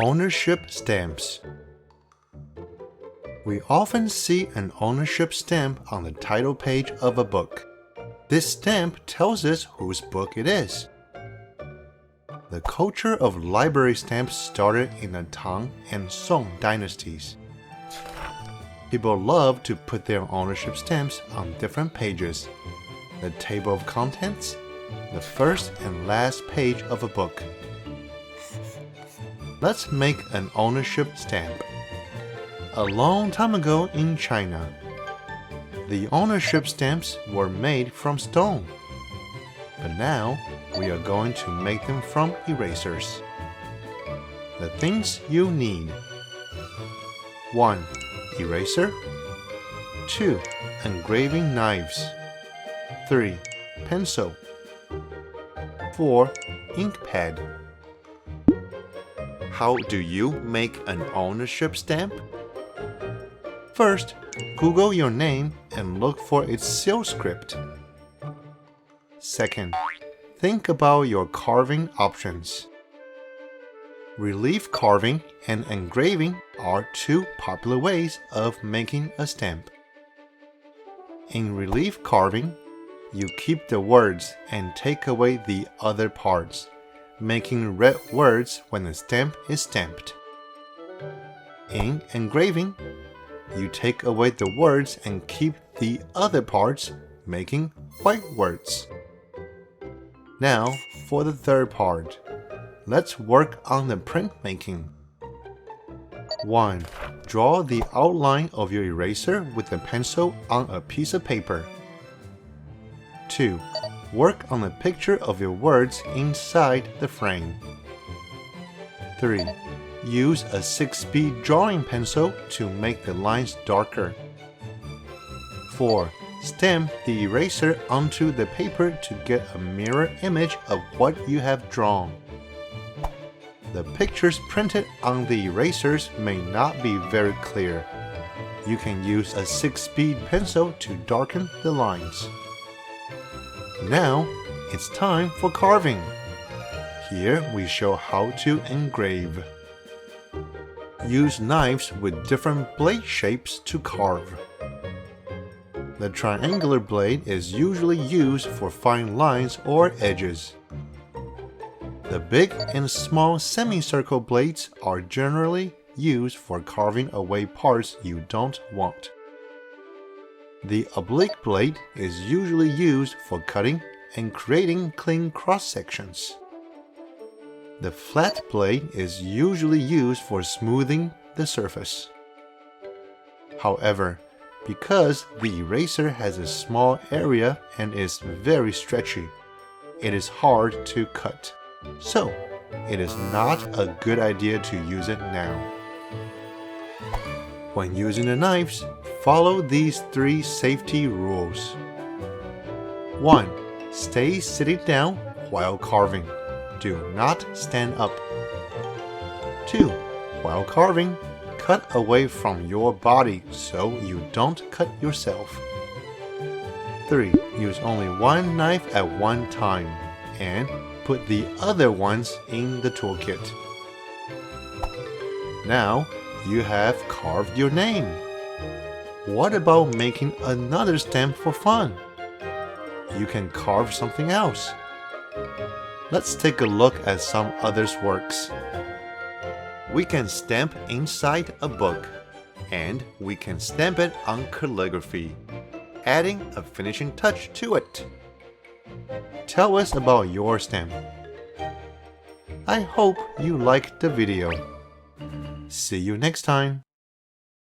Ownership stamps. We often see an ownership stamp on the title page of a book. This stamp tells us whose book it is. The culture of library stamps started in the Tang and Song dynasties. People love to put their ownership stamps on different pages: the table of contents, the first and last page of a book. Let's make an ownership stamp. A long time ago in China, the ownership stamps were made from stone. But now, we are going to make them from erasers. The things you need: 1. Eraser. 2. Engraving knives. 3. Pencil. 4. Ink pad. How do you make an ownership stamp? First, Google your name and look for its seal script. Second, think about your carving options. Relief carving and engraving are two popular ways of making a stamp. In relief carving, you keep the words and take away the other parts, making red words when the stamp is stamped. In engraving, you take away the words and keep the other parts, making white words. Now, for the third part, let's work on the printmaking. 1. Draw the outline of your eraser with a pencil on a piece of paper. 2. Work on the picture of your words inside the frame. 3. Use a 6B drawing pencil to make the lines darker. 4. Stamp the eraser onto the paper to get a mirror image of what you have drawn. The pictures printed on the erasers may not be very clear. You can use a 6B pencil to darken the lines. Now, it's time for carving. Here we show how to engrave. Use knives with different blade shapes to carve. The triangular blade is usually used for fine lines or edges. The big and small semicircle blades are generally used for carving away parts you don't want. The oblique blade is usually used for cutting and creating clean cross-sections. The flat blade is usually used for smoothing the surface. However, because the eraser has a small area and is very stretchy, it is hard to cut. So, it is not a good idea to use it now. When using the knives, follow these 3 safety rules. 1. Stay sitting down while carving. Do not stand up. 2. While carving, cut away from your body so you don't cut yourself. 3. Use only one knife at one time, and put the other ones in the toolkit. Now, you have carved your name. What about making another stamp for fun? You can carve something else. Let's take a look at some others' works. We can stamp inside a book, and we can stamp it on calligraphy, adding a finishing touch to it. Tell us about your stamp. I hope you liked the video. See you next time.